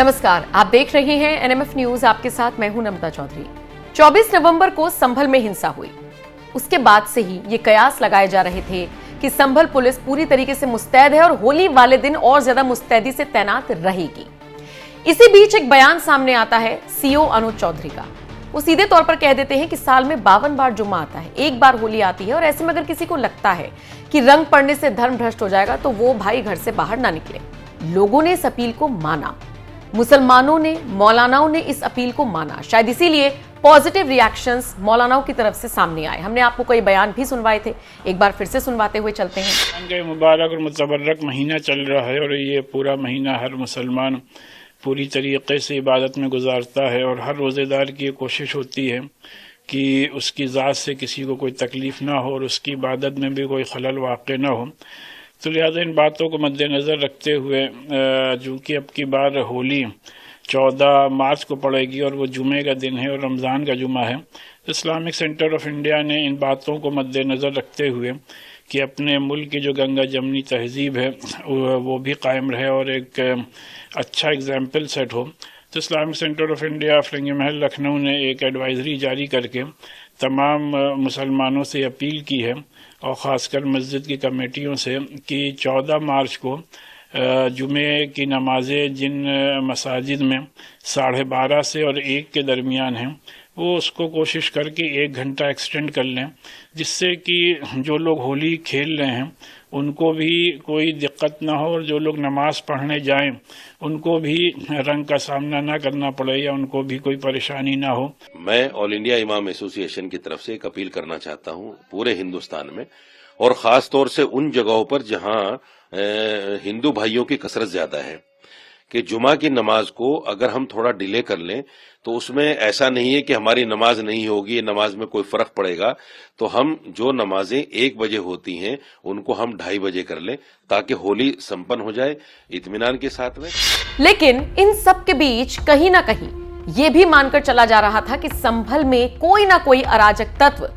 नमस्कार, आप देख रहे हैं एनएमएफ न्यूज। आपके साथ मैं हूं नमिता चौधरी। 24 नवंबर को संभल में हिंसा हुई। उसके बाद से ही ये कयास लगाए जा रहे थे कि संभल पुलिस पूरी तरीके से मुस्तैद है और होली वाले दिन और ज्यादा मुस्तैदी से तैनात रहेगी। इसी बीच एक बयान सामने आता है सीओ अनुज चौधरी का। वो सीधे तौर पर कह देते हैं कि साल में 52 बार जुम्मा आता है, एक बार होली आती है और ऐसे में अगर किसी को लगता है कि रंग पड़ने से धर्म भ्रष्ट हो जाएगा तो वो भाई घर से बाहर ना निकले। लोगों ने इस अपील को माना, मुसलमानों ने, मौलानाओं ने इस अपील को माना। शायद इसीलिए पॉजिटिव रिएक्शंस मौलानाओं की तरफ से सामने आए। हमने आपको कई बयान भी सुनवाए थे, एक बार फिर से सुनवाते हुए चलते हैं। मुबारक और मुतबर्रक महीना चल रहा है और ये पूरा महीना हर मुसलमान पूरी तरीके से इबादत में गुजारता है और हर रोज़ेदार की ये कोशिश होती है कि उसकी ज़ात से किसी को कोई तकलीफ़ ना हो और उसकी इबादत में भी कोई खलल वाक़ ना हो। तो लिहाजा इन बातों को मद्देनज़र रखते हुए चूँकि अब की बार होली 14 मार्च को पड़ेगी और वो जुमे का दिन है और रमज़ान का जुमा है, इस्लामिक सेंटर ऑफ इंडिया ने इन बातों को मद्देनज़र रखते हुए कि अपने मुल्क की जो गंगा जमनी तहजीब है वो भी कायम रहे और एक अच्छा एग्जाम्पल सेट हो, तो इस्लामिक सेंटर ऑफ इंडिया फिरंगी महल लखनऊ ने एक एडवाइजरी जारी करके तमाम मुसलमानों से अपील की है और ख़ासकर मस्जिद की कमेटियों से कि 14 मार्च को जुमे की नमाज़ें जिन मसाजिद में 12:30 से और 1 के दरमियान हैं वो उसको कोशिश करके 1 घंटा एक्सटेंड कर लें, जिससे कि जो लोग होली खेल रहे हैं उनको भी कोई दिक्कत ना हो और जो लोग नमाज पढ़ने जाएं उनको भी रंग का सामना ना करना पड़े या उनको भी कोई परेशानी ना हो। मैं ऑल इंडिया इमाम एसोसिएशन की तरफ से एक अपील करना चाहता हूं पूरे हिंदुस्तान में और खास तौर से उन जगहों पर जहां हिंदू भाइयों की कसरत ज्यादा है कि जुमा की नमाज को अगर हम थोड़ा डिले कर लें तो उसमें ऐसा नहीं है कि हमारी नमाज नहीं होगी, नमाज में कोई फर्क पड़ेगा। तो हम जो नमाजें 1 बजे होती हैं उनको हम 2:30 बजे कर लें ताकि होली संपन्न हो जाए इत्मीनान के साथ में। लेकिन इन सब के बीच कहीं ना कहीं ये भी मानकर चला जा रहा था कि संभल में कोई ना कोई अराजक तत्व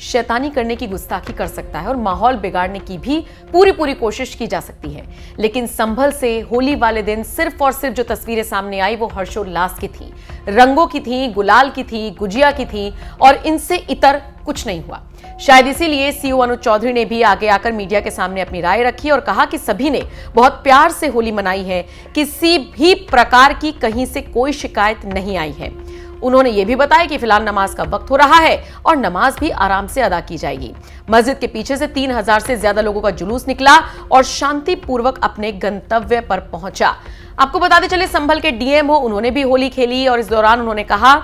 शैतानी करने की गुस्ताखी कर सकता है और माहौल बिगाड़ने की भी पूरी कोशिश की जा सकती है। लेकिन संभल से होली वाले दिन सिर्फ और सिर्फ जो तस्वीरें सामने आई वो हर्षोल्लास की थी, रंगों की थी, गुलाल की थी, गुजिया की थी और इनसे इतर कुछ नहीं हुआ। शायद इसीलिए सीओ अनुज चौधरी ने भी आगे आकर मीडिया के सामने अपनी राय रखी और कहा कि सभी ने बहुत प्यार से होली मनाई है, किसी भी प्रकार की कहीं से कोई शिकायत नहीं आई है। उन्होंने यह भी बताया कि फिलहाल नमाज का वक्त हो रहा है और नमाज भी आराम से अदा की जाएगी। मस्जिद के पीछे से 3000 से ज्यादा लोगों का जुलूस निकला और शांतिपूर्वक अपने गंतव्य पर पहुंचा। आपको बताते चले संभल के डीएम हो, उन्होंने भी होली खेली और इस दौरान उन्होंने कहा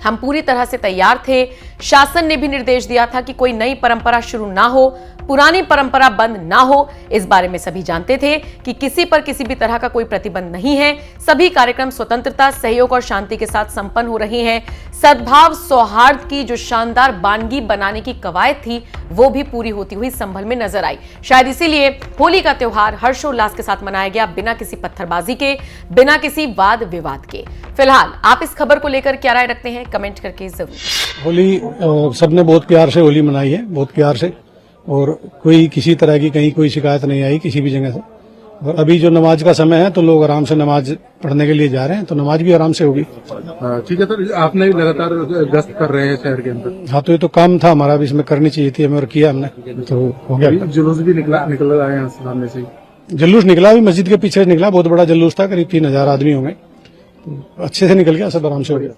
हम पूरी तरह से तैयार थे। शासन ने भी निर्देश दिया था कि कोई नई परंपरा शुरू ना हो, पुरानी परंपरा बंद ना हो। इस बारे में सभी जानते थे कि किसी पर किसी भी तरह का कोई प्रतिबंध नहीं है। सभी कार्यक्रम स्वतंत्रता, सहयोग और शांति के साथ संपन्न हो रहे हैं। सद्भाव, सौहार्द की जो शानदार बानगी बनाने की कवायद थी वो भी पूरी होती हुई संभल में नजर आई। शायद इसीलिए होली का त्योहार हर्षोल्लास के साथ मनाया गया, बिना किसी पत्थरबाजी के, बिना किसी वाद विवाद के। फिलहाल आप इस खबर को लेकर क्या राय रखते हैं, कमेंट करके जरूर। होली सबने बहुत प्यार से होली मनाई है, बहुत प्यार से, और कोई किसी तरह की कहीं कोई शिकायत नहीं आई किसी भी जगह से। और अभी जो नमाज का समय है तो लोग आराम से नमाज पढ़ने के लिए जा रहे हैं, तो नमाज भी आराम से होगी। ठीक है, तो आपने लगातार गश्त कर रहे हैं शहर के अंदर। हाँ, तो ये तो काम था हमारा, भी इसमें करनी चाहिए थी हमें और किया हमने, तो हो गया। जुलूस भी निकल रहा है सामने से, जुलूस निकला, अभी मस्जिद के पीछे निकला, बहुत बड़ा जुलूस था, करीब 3000 आदमी होंगे, अच्छे से निकल गया, सब आराम से हो गया।